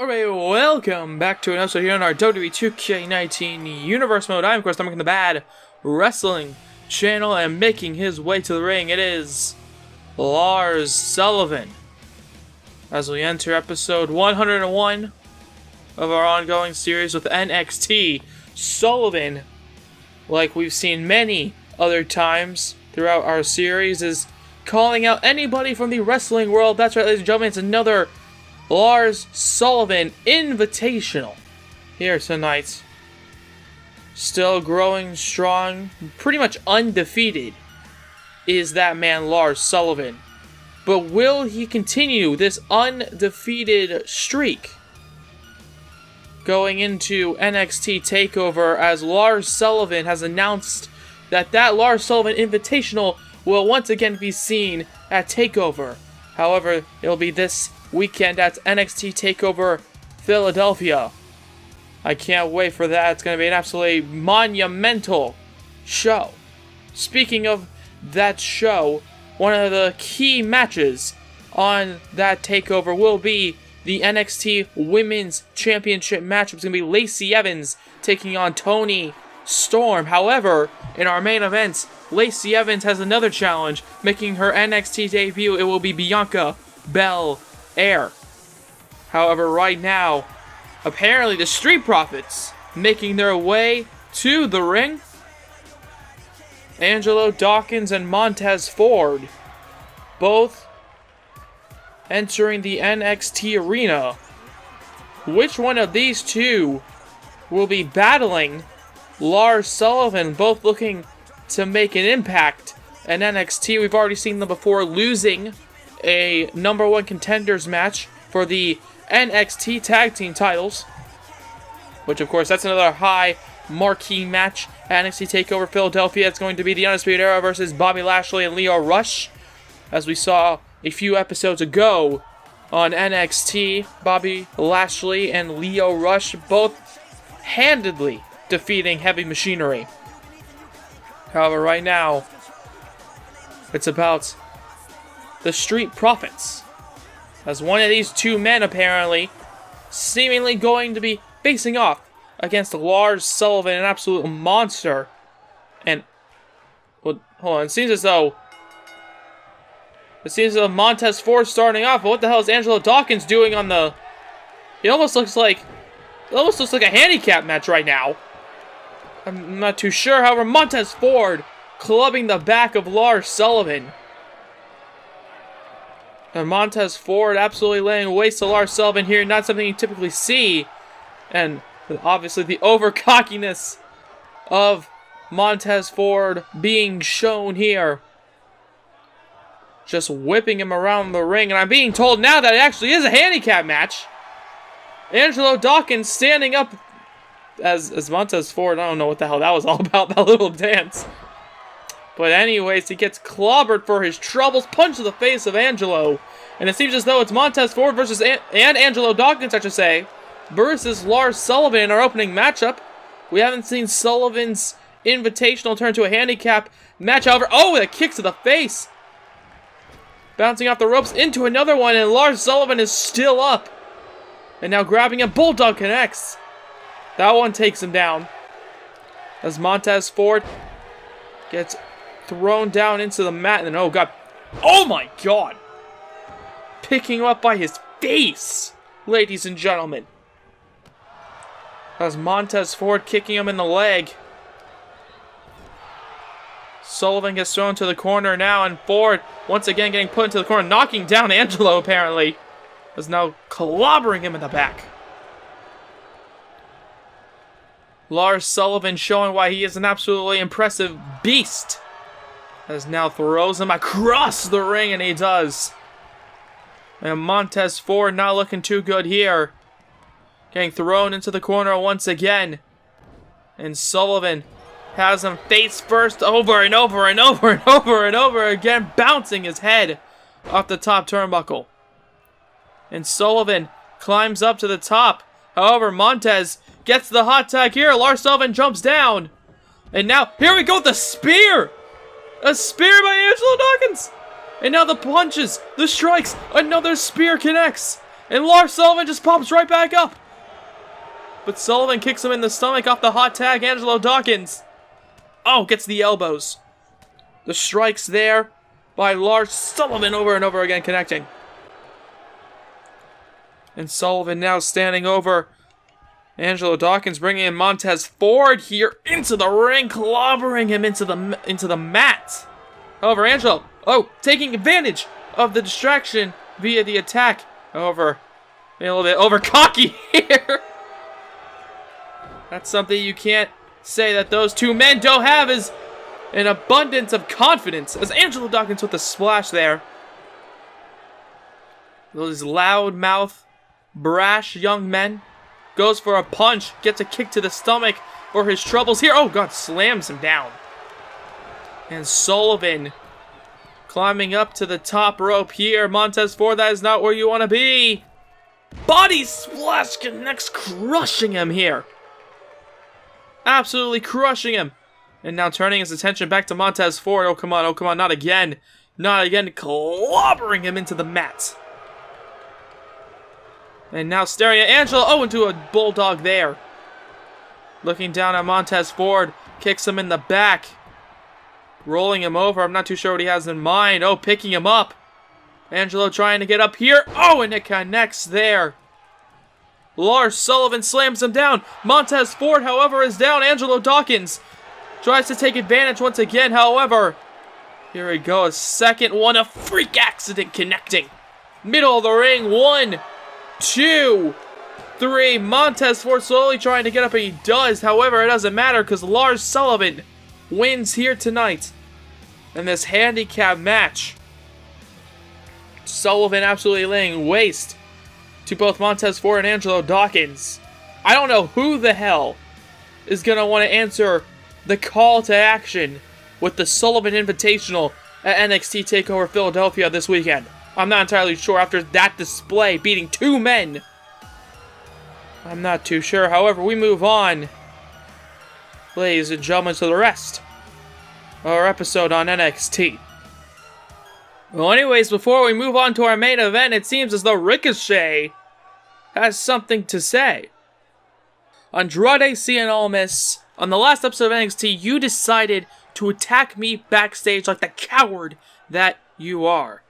Alright, welcome back to an episode here on our WWE 2K19 Universe Mode. I'm, of course, the Bad Wrestling channel, and making his way to the ring, it is Lars Sullivan. As we enter episode 101 of our ongoing series with NXT, Sullivan, like we've seen many other times throughout our series, is calling out anybody from the wrestling world. That's right, ladies and gentlemen, it's another Lars Sullivan Invitational here tonight. Still growing strong, pretty much undefeated is that man Lars Sullivan. But will he continue this undefeated streak going into NXT TakeOver, as Lars Sullivan has announced that Lars Sullivan Invitational will once again be seen at TakeOver. However, it'll be this weekend at NXT TakeOver Philadelphia. I can't wait for that. It's going to be an absolutely monumental show. Speaking of that show, one of the key matches on that TakeOver will be the NXT Women's Championship match. It's going to be Lacey Evans taking on Toni Storm. However, in our main event, Lacey Evans has another challenge, making her NXT debut. It will be Bianca Belair. However, right now, apparently the Street Profits making their way to the ring. Angelo Dawkins and Montez Ford both entering the NXT arena. Which one of these two will be battling Lars Sullivan, both looking to make an impact in NXT? We've already seen them before losing a number one contenders match for the NXT tag team titles, which of course that's another high marquee match at NXT TakeOver Philadelphia. It's going to be the Undisputed Era versus Bobby Lashley and Lio Rush, as we saw a few episodes ago on NXT. Bobby Lashley and Lio Rush both handedly defeating Heavy Machinery. However, right now it's about the Street Profits, as one of these two men apparently seemingly going to be facing off against Lars Sullivan, an absolute monster. And, well, hold on, it seems as though Montez Ford starting off, but what the hell is Angelo Dawkins doing on the... It almost looks like a handicap match right now. I'm not too sure. However, Montez Ford clubbing the back of Lars Sullivan. And Montez Ford absolutely laying waste to Lars Sullivan here. Not something you typically see. And obviously the overcockiness of Montez Ford being shown here. Just whipping him around the ring. And I'm being told now that it actually is a handicap match. Angelo Dawkins standing up as Montez Ford. I don't know what the hell that was all about, that little dance. But anyways, he gets clobbered for his troubles. Punch to the face of Angelo. And it seems as though it's Montez Ford versus and Angelo Dawkins, I should say, versus Lars Sullivan in our opening matchup. We haven't seen Sullivan's Invitational turn to a handicap match. However, oh, with a kick to the face. Bouncing off the ropes into another one, and Lars Sullivan is still up. And now grabbing him, Bulldog connects. That one takes him down. As Montez Ford gets thrown down into the mat, and then, oh god, oh my god, picking him up by his face, ladies and gentlemen, as Montez Ford kicking him in the leg. Sullivan gets thrown to the corner now, and Ford once again getting put into the corner, knocking down Angelo apparently, is now clobbering him in the back. Lars Sullivan showing why he is an absolutely impressive beast, as now throws him across the ring, and he does. And Montez Ford not looking too good here, getting thrown into the corner once again. And Sullivan has him face first over and over and over and over and over again, bouncing his head off the top turnbuckle. And Sullivan climbs up to the top. However, Montez gets the hot tag here. Lars Sullivan jumps down. And now, here we go with the spear! A spear by Angelo Dawkins! And now the punches, the strikes, another spear connects. And Lars Sullivan just pops right back up. But Sullivan kicks him in the stomach off the hot tag. Angelo Dawkins. Oh, gets the elbows. The strikes there by Lars Sullivan over and over again connecting. And Sullivan now standing over Angelo Dawkins, bringing in Montez Ford here into the ring, clobbering him into the mat. However, Angelo, taking advantage of the distraction via the attack. However, a little bit over cocky here. That's something you can't say that those two men don't have, is an abundance of confidence. As Angelo Dawkins with a splash there. Those loud-mouth, brash young men. Goes for a punch, gets a kick to the stomach for his troubles here. Oh, God, slams him down. And Sullivan climbing up to the top rope here. Montez Ford, that is not where you want to be. Body splash connects, crushing him here. Absolutely crushing him. And now turning his attention back to Montez Ford. Oh, come on, not again. Not again, clobbering him into the mat. And now staring at Angelo. Oh, into a bulldog there. Looking down at Montez Ford. Kicks him in the back. Rolling him over. I'm not too sure what he has in mind. Oh, picking him up. Angelo trying to get up here. Oh, and it connects there. Lars Sullivan slams him down. Montez Ford, however, is down. Angelo Dawkins tries to take advantage once again. However, here we go. A second one. A freak accident connecting. Middle of the ring. 1, 2, 3. Montez Ford slowly trying to get up, and he does. However, it doesn't matter because Lars Sullivan wins here tonight in this handicap match. Sullivan absolutely laying waste to both Montez Ford and Angelo Dawkins. I don't know who the hell is going to want to answer the call to action with the Sullivan Invitational at NXT TakeOver Philadelphia this weekend. I'm not entirely sure after that display, beating 2 men. I'm not too sure. However, we move on, ladies and gentlemen, to the rest of our episode on NXT. Well, anyways, before we move on to our main event, it seems as though Ricochet has something to say. Andrade Cien Almas, on the last episode of NXT, you decided to attack me backstage like the coward that you are.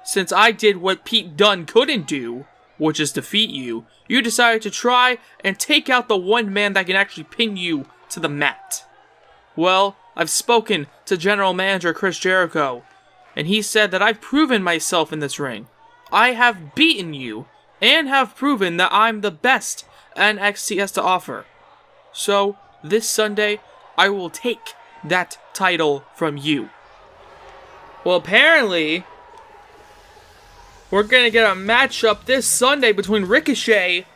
Since I did what Pete Dunne couldn't do, which is defeat you, you decided to try and take out the one man that can actually pin you to the mat. Well, I've spoken to General Manager Chris Jericho, and he said that I've proven myself in this ring. I have beaten you, and have proven that I'm the best NXT has to offer. So, this Sunday, I will take that title from you. Well, apparently, we're going to get a matchup this Sunday between Ricochet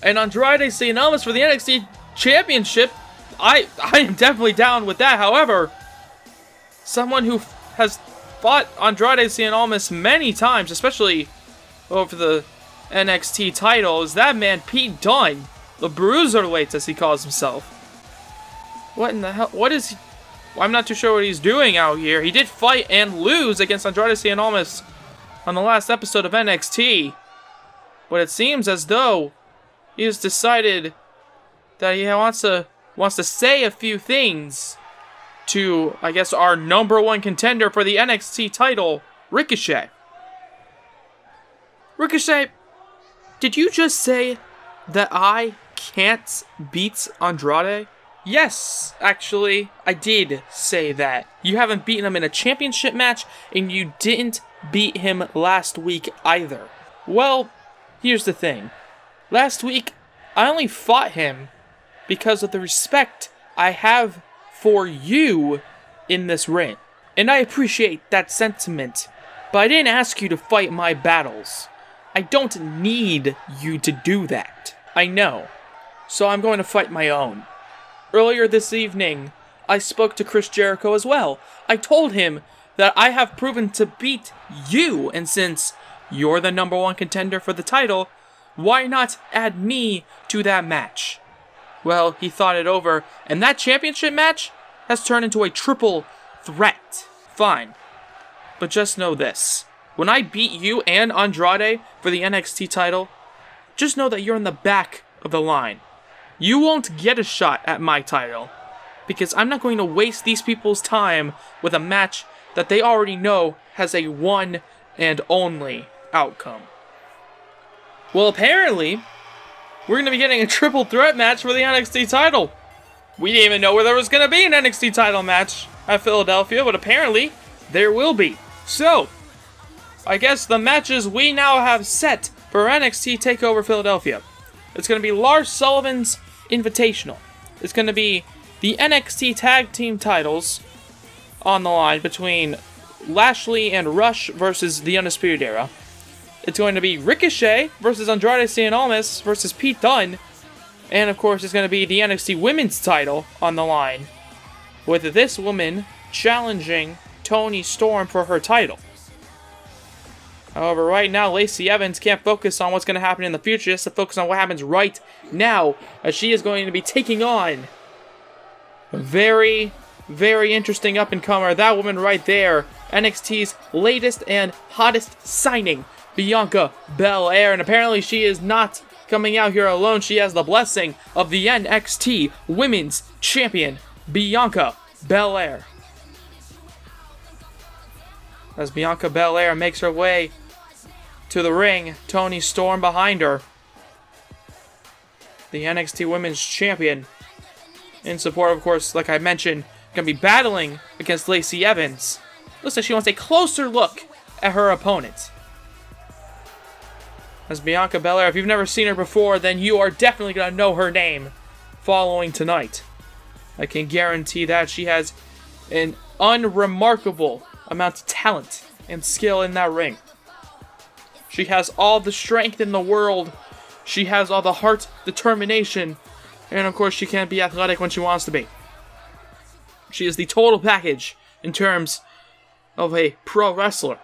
and Andrade Cien Almas for the NXT Championship. I am definitely down with that. However, someone who has fought Andrade Cien Almas many times, especially over the NXT title, is that man Pete Dunne, the Bruiserweight as he calls himself. What in the hell? What is he? I'm not too sure what he's doing out here. He did fight and lose against Andrade Cien Almas on the last episode of NXT, but it seems as though he has decided that he wants to say a few things to, I guess, our number one contender for the NXT title, Ricochet. Ricochet, did you just say that I can't beat Andrade? Yes, actually, I did say that. You haven't beaten him in a championship match, and you didn't beat him last week either. Well, here's the thing. Last week, I only fought him because of the respect I have for you in this ring. And I appreciate that sentiment, but I didn't ask you to fight my battles. I don't need you to do that. I know. So I'm going to fight my own. Earlier this evening, I spoke to Chris Jericho as well. I told him that I have proven to beat you, and since you're the number one contender for the title, why not add me to that match? Well, he thought it over, and that championship match has turned into a triple threat. Fine. But just know this. when I beat you and Andrade for the NXT title, just know that you're in the back of the line. You won't get a shot at my title, because I'm not going to waste these people's time with a match that they already know has a one and only outcome. Well, apparently, we're going to be getting a triple threat match for the NXT title. We didn't even know where there was going to be an NXT title match at Philadelphia, but apparently, there will be. So, I guess the matches we now have set for NXT TakeOver Philadelphia. It's going to be Lars Sullivan's Invitational. It's going to be the NXT Tag Team titles on the line between Lashley and Rush versus the Undisputed Era. It's going to be Ricochet versus Andrade Cien Almas versus Pete Dunne. And of course, it's going to be the NXT Women's title on the line, with this woman challenging Toni Storm for her title. However, right now, Lacey Evans can't focus on what's going to happen in the future, just to focus on what happens right now, as she is going to be taking on a very, very interesting up-and-comer. That woman right there, NXT's latest and hottest signing, Bianca Belair. And apparently she is not coming out here alone. She has the blessing of the NXT Women's Champion, Bianca Belair. As Bianca Belair makes her way to the ring, Toni Storm behind her. The NXT Women's Champion, in support, of course, like I mentioned, going to be battling against Lacey Evans. Looks like she wants a closer look at her opponent. As Bianca Belair, if you've never seen her before, then you are definitely going to know her name following tonight. I can guarantee that she has an unremarkable amount of talent and skill in that ring. She has all the strength in the world. She has all the heart, determination, and of course she can be athletic when she wants to be. She is the total package in terms of a pro wrestler.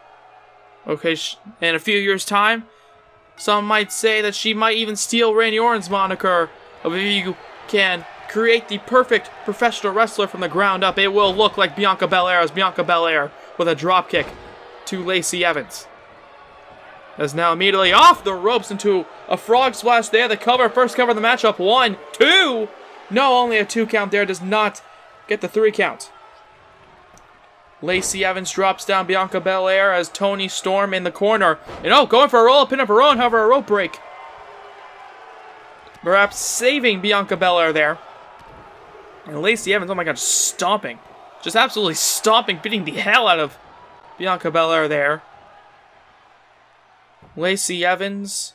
Okay, in a few years' time, some might say that she might even steal Randy Orton's moniker of if you can create the perfect professional wrestler from the ground up, it will look like Bianca Belair as Bianca Belair with a dropkick to Lacey Evans. As now immediately off the ropes into a frog splash there. The first cover of the matchup. 1, 2. No, only a 2 count there. Does not get the 3 count. Lacey Evans drops down Bianca Belair as Toni Storm in the corner. And going for a roll-up pin of her own, however, a rope break. Perhaps saving Bianca Belair there. And Lacey Evans, oh my god, stomping. Just absolutely stomping, beating the hell out of Bianca Belair there. Lacey Evans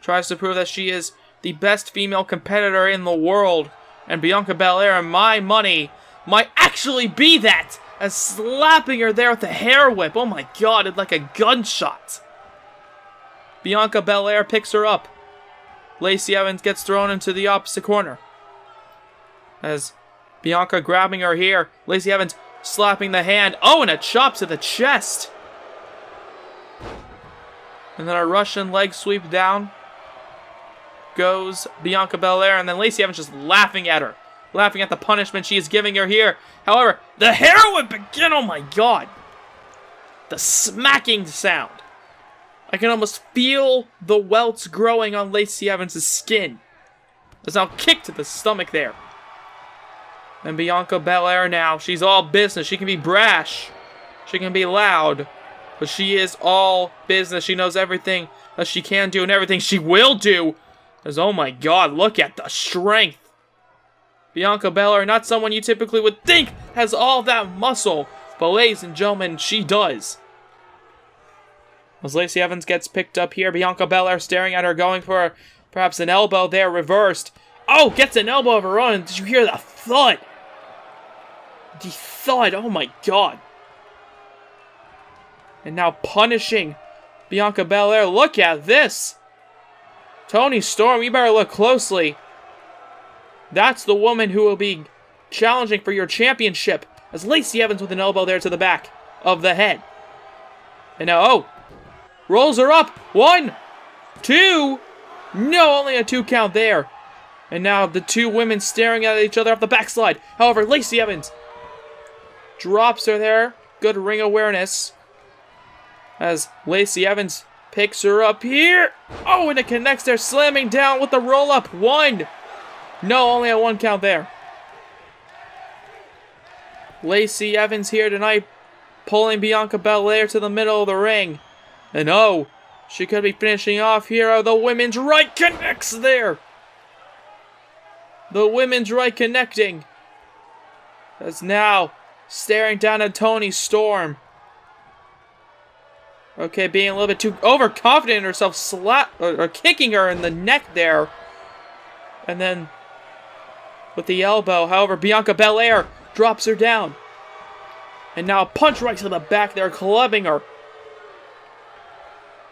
tries to prove that she is the best female competitor in the world. And Bianca Belair, in my money, might actually be that. As slapping her there with the hair whip. Oh my god, it's like a gunshot. Bianca Belair picks her up. Lacey Evans gets thrown into the opposite corner. As Bianca grabbing her here. Lacey Evans slapping the hand. Oh, and a chop to the chest. And then a Russian leg sweep down goes Bianca Belair. And then Lacey Evans just laughing at her. Laughing at the punishment she is giving her here. However, the hair whip again. Oh my god. The smacking sound. I can almost feel the welts growing on Lacey Evans' skin. There's now a kick to the stomach there. And Bianca Belair now, she's all business. She can be brash. She can be loud. But she is all business. She knows everything that she can do and everything she will do. As, oh my god, look at the strength. Bianca Belair, not someone you typically would think has all that muscle. But ladies and gentlemen, she does. As Lacey Evans gets picked up here, Bianca Belair staring at her, going for perhaps an elbow there, reversed. Oh, gets an elbow of her own. Did you hear the thud? The thud, oh my god. And now punishing Bianca Belair. Look at this. Toni Storm, you better look closely. That's the woman who will be challenging for your championship. As Lacey Evans with an elbow there to the back of the head. And now, rolls her up. 1, 2. No, only a 2 count there. And now the two women staring at each other off the backslide. However, Lacey Evans drops her there. Good ring awareness. As Lacey Evans picks her up here. Oh, and it connects there, slamming down with the roll-up. 1. No, only a 1 count there. Lacey Evans here tonight, pulling Bianca Belair to the middle of the ring. And oh, she could be finishing off here. The women's right connects there. The women's right connecting. As now, staring down at Toni Storm. Okay, being a little bit too overconfident in herself, or kicking her in the neck there. And then, with the elbow, however, Bianca Belair drops her down. And now a punch right to the back there, clubbing her.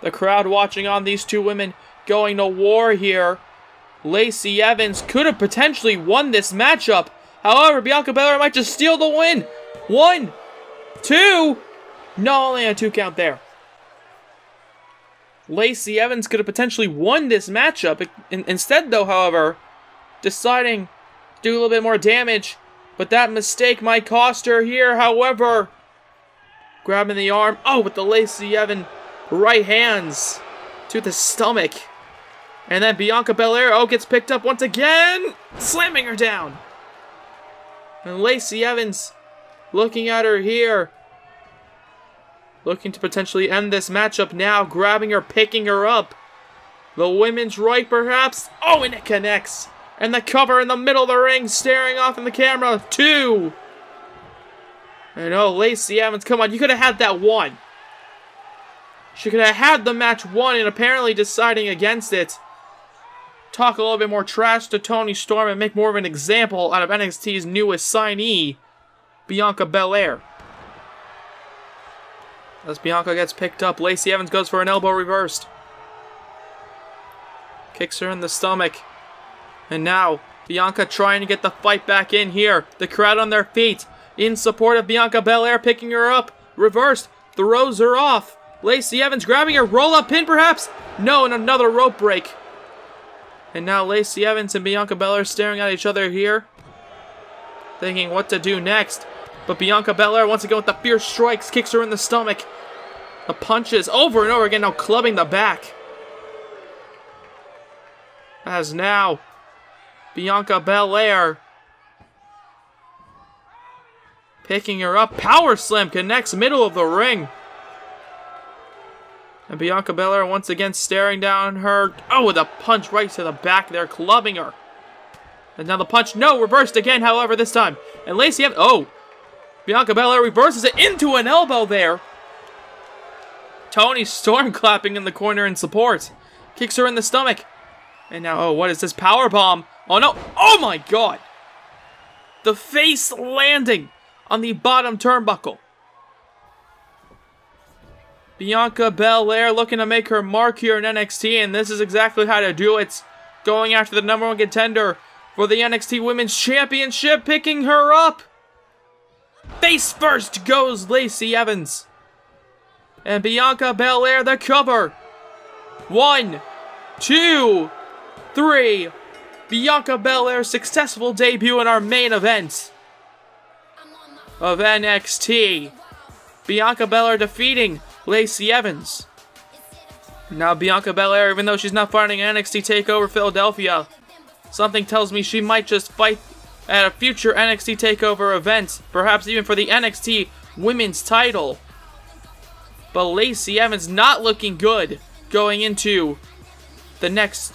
The crowd watching on these two women going to war here. Lacey Evans could have potentially won this matchup. However, Bianca Belair might just steal the win. 1, 2. No, only a 2 count there. Lacey Evans could have potentially won this matchup. Instead, though, however, deciding to do a little bit more damage. But that mistake might cost her here, however. Grabbing the arm. Oh, with the Lacey Evans right hands to the stomach. And then Bianca Belair, gets picked up once again. Slamming her down. And Lacey Evans looking at her here. Looking to potentially end this matchup now. Grabbing her, picking her up. The women's right, perhaps. Oh, and it connects. And the cover in the middle of the ring, staring off in the camera. 2. And oh, Lacey Evans, come on, you could have had that 1. She could have had the match won, and apparently deciding against it. Talk a little bit more trash to Toni Storm and make more of an example out of NXT's newest signee, Bianca Belair. As Bianca gets picked up, Lacey Evans goes for an elbow reversed. Kicks her in the stomach. And now, Bianca trying to get the fight back in here. The crowd on their feet, in support of Bianca Belair, picking her up. Reversed, throws her off. Lacey Evans grabbing her, roll-up pin perhaps? No, and another rope break. And now Lacey Evans and Bianca Belair staring at each other here. Thinking what to do next. But Bianca Belair, once again with the fierce strikes, kicks her in the stomach. The punches over and over again, now clubbing the back. As now, Bianca Belair picking her up. Power slam connects middle of the ring. And Bianca Belair once again staring down her. Oh, with a punch right to the back there, clubbing her. And now the punch, no, reversed again, however, this time. And Lacey Evans, Bianca Belair reverses it into an elbow there. Toni Storm clapping in the corner in support. Kicks her in the stomach. And now, what is this? Powerbomb. Oh no, oh my god. The face landing on the bottom turnbuckle. Bianca Belair looking to make her mark here in NXT, and this is exactly how to do it. Going after the #1 contender for the NXT Women's Championship, picking her up. Face first goes Lacey Evans. And Bianca Belair the cover. 1, 2, 3. Bianca Belair's successful debut in our main event of NXT. Bianca Belair defeating Lacey Evans. Now Bianca Belair, even though she's not fighting NXT TakeOver Philadelphia, something tells me she might just fight at a future NXT TakeOver event, perhaps even for the NXT Women's title. But Lacey Evans not looking good going into the next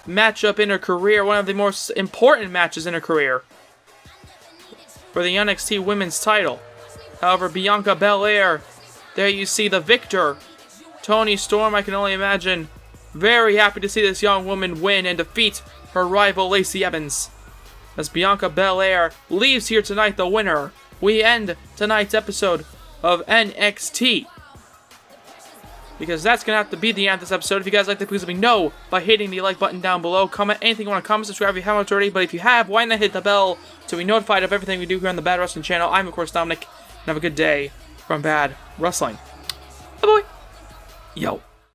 matchup in her career, one of the most important matches in her career for the NXT Women's title. However, Bianca Belair, there you see the victor. Toni Storm, I can only imagine, very happy to see this young woman win and defeat her rival Lacey Evans. As Bianca Belair leaves here tonight the winner, we end tonight's episode of NXT. Because that's going to have to be the end of this episode. If you guys like it, please let me know by hitting the like button down below. Comment anything you want to comment, subscribe if you haven't already. But if you have, why not hit the bell to be notified of everything we do here on the Bad Wrestling channel. I'm, of course, Dominic. And have a good day from Bad Wrestling. Bye-bye. Yo.